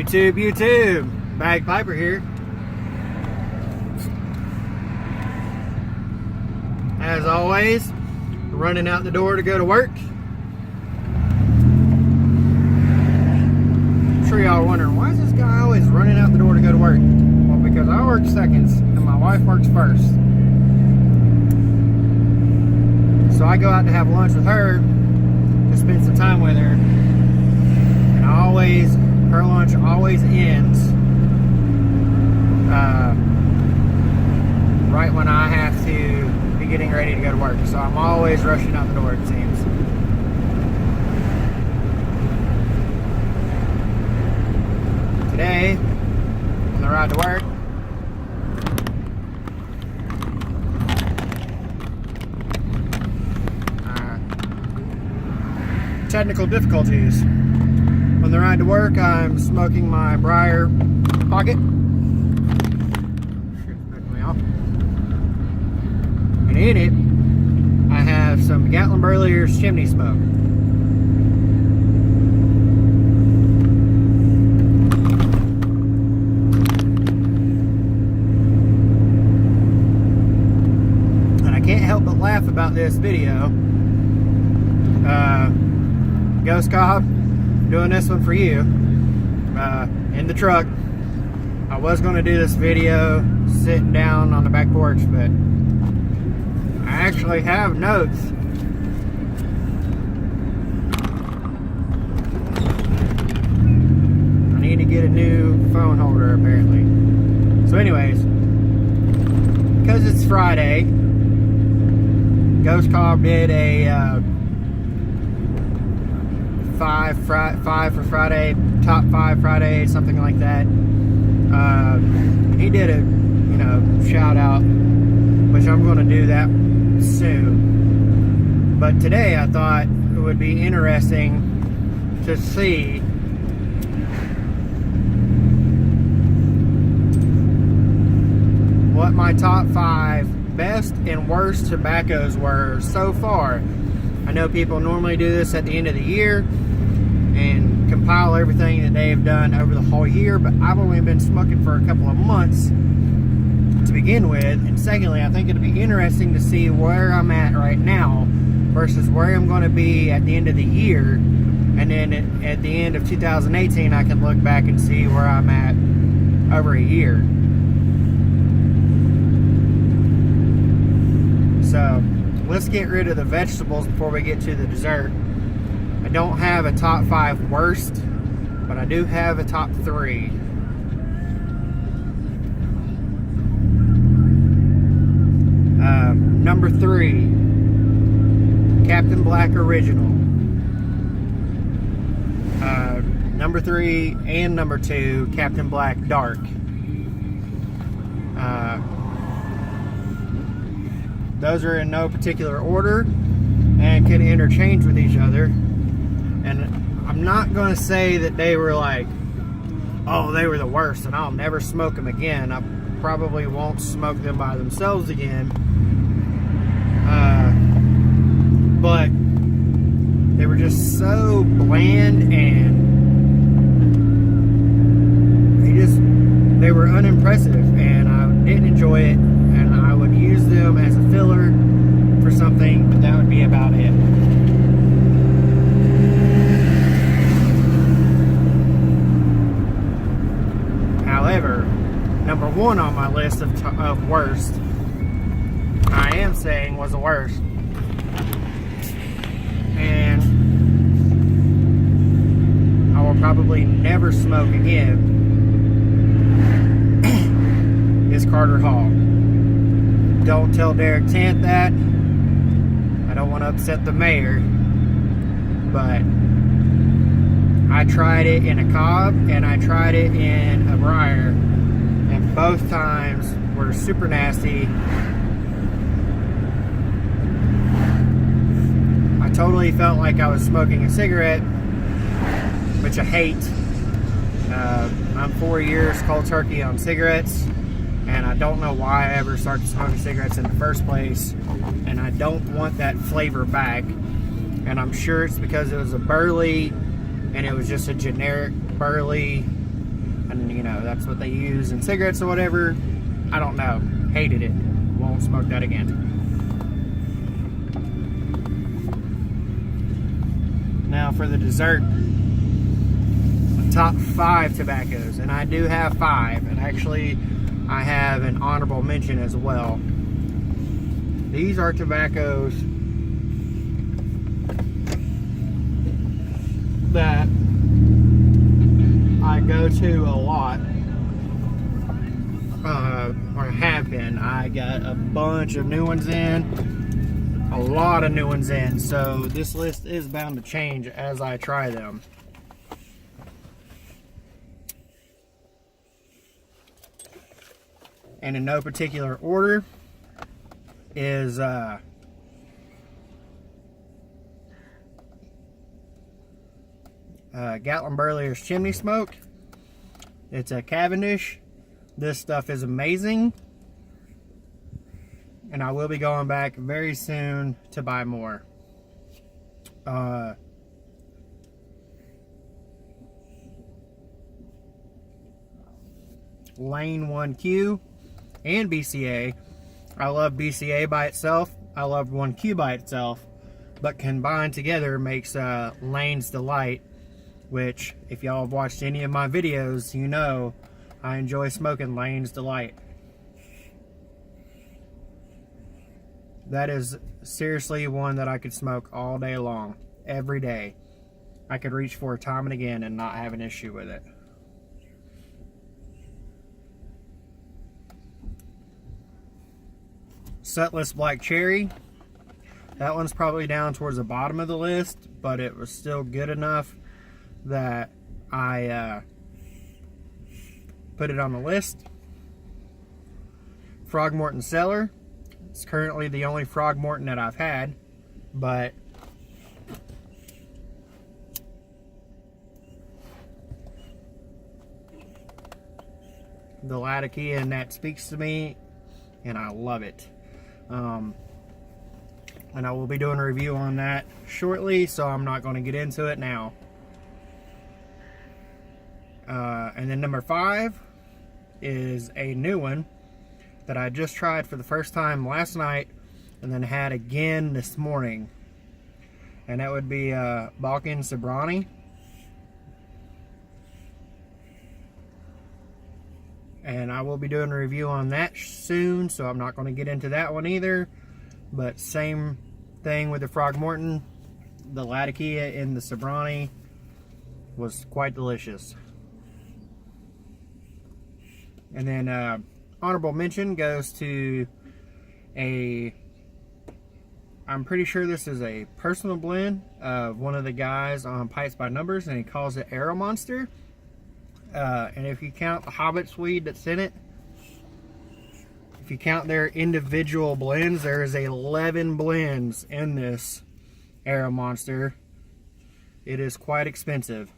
YouTube, Bagpiper here. As always, running out the door to go to work. I'm sure y'all are wondering, why is this guy always running out the door to go to work? Well, because I work seconds and my wife works first. So I go out to have lunch with her to spend some time with her. And her lunch always ends right when I have to be getting ready to go to work. So I'm always rushing out the door, it seems. Today, on the ride to work, technical difficulties. On the ride to work, I'm smoking my Briar Pocket. And in it, I have some Gatlin Burley's chimney smoke. And I can't help but laugh about this video. Ghost Cobb, doing this one for you in the truck. I was going to do this video sitting down on the back porch, but I actually have notes. I need to get a new phone holder apparently. So anyways, because it's Friday, Ghost Cobb did a five for Friday, top 5 Friday, something like that. He did a shout out, which I'm going to do that soon. But today I thought it would be interesting to see what my top 5 best and worst tobaccos were so far. I know people normally do this at the end of the year and compile everything that they've done over the whole year, but I've only been smoking for a couple of months to begin with, and secondly, I think it'll be interesting to see where I'm at right now versus where I'm going to be at the end of the year, and then at the end of 2018 I can look back and see where I'm at over a year. So let's get rid of the vegetables before we get to the dessert. I don't have a top 5 worst, but I do have a top 3. Number 3, Captain Black Original. Number 3 and number 2, Captain Black Dark. Those are in no particular order and can interchange with each other. And I'm not going to say that they were like, oh, they were the worst and I'll never smoke them again. I probably won't smoke them by themselves again. But they were just so bland and they were unimpressive, and I didn't enjoy it, and I would use them as a filler for something, but that would be about it. However, number 1 on my list of worst, I am saying was the worst, and I will probably never smoke again, is Carter Hall. Don't tell Derek Tent that. I don't want to upset the mayor, but I tried it in a cob and I tried it in a briar, and both times were super nasty. I totally felt like I was smoking a cigarette, which I hate. I'm 4 years cold turkey on cigarettes, and I don't know why I ever started smoking cigarettes in the first place, and I don't want that flavor back. And I'm sure it's because it was a Burley, and it was just a generic Burley and you know, that's what they use in cigarettes or whatever. I don't know. Hated it. Won't smoke that again. Now for the dessert, top 5 tobaccos, and I do have 5, and actually I have an honorable mention as well. These are tobaccos that I go to a lot, or have been. I got a bunch of new ones in, a lot of new ones in, so this list is bound to change as I try them. And in no particular order is Gatlin Burleyer's Chimney Smoke. It's a Cavendish. This stuff is amazing, and I will be going back very soon to buy more. Lane 1Q and BCA. I love BCA by itself. I love 1Q by itself, but combined together makes Lane's Delight, which, if y'all have watched any of my videos, you know I enjoy smoking Lane's Delight. That is seriously one that I could smoke all day long, every day. I could reach for it time and again and not have an issue with it. Sutless Black Cherry. That one's probably down towards the bottom of the list, but it was still good enough that I put it on the list. Frogmorton Cellar. It's currently the only Frogmorton that I've had, but the Latakia and that speaks to me, and I love it. And I will be doing a review on that shortly, so I'm not going to get into it now. And then number 5 is a new one that I just tried for the first time last night and then had again this morning, and that would be Balkan Sobrani. And I will be doing a review on that soon, so I'm not going to get into that one either. But same thing with the Frogmorton. The Latakia in the Sobrani was quite delicious. And then honorable mention goes to I'm pretty sure this is a personal blend of one of the guys on Pipes by Numbers, and he calls it Aero Monster. And if you count the Hobbit's weed that's in it, if you count their individual blends, there is 11 blends in this Aero Monster. It is quite expensive,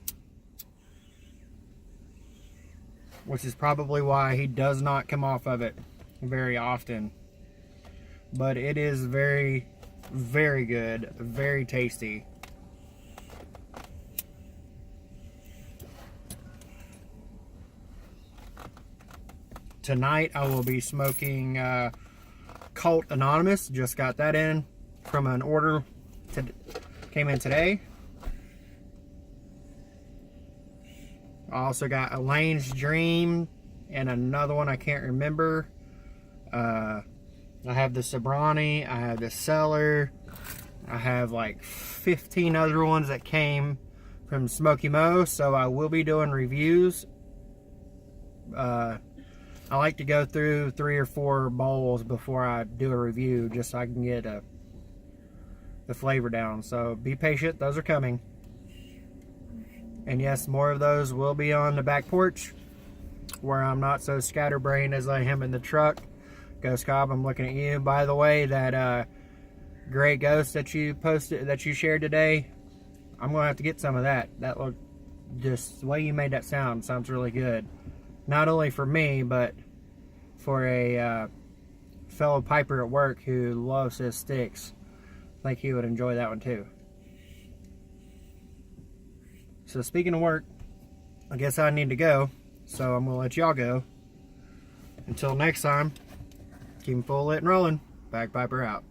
which is probably why he does not come off of it very often. But it is very, very good, very tasty. Tonight I will be smoking Cult Anonymous. Just got that in from an order came in today. I also got Elaine's Dream and another one I can't remember. I have the Sobrani, I have the Cellar, I have like 15 other ones that came from Smoky Mo, so I will be doing reviews. I like to go through 3 or 4 bowls before I do a review, just so I can get the flavor down. So be patient, those are coming. And yes, more of those will be on the back porch, where I'm not so scatterbrained as I am in the truck. Ghost Cobb, I'm looking at you. By the way, that gray ghost that you posted, that you shared today, I'm gonna have to get some of that. That looked, just the way you made that sounds really good. Not only for me, but for a fellow piper at work who loves his sticks. I think he would enjoy that one too. So speaking of work, I guess I need to go. So I'm gonna let y'all go. Until next time, keep them full lit and rolling. Bagpiper out.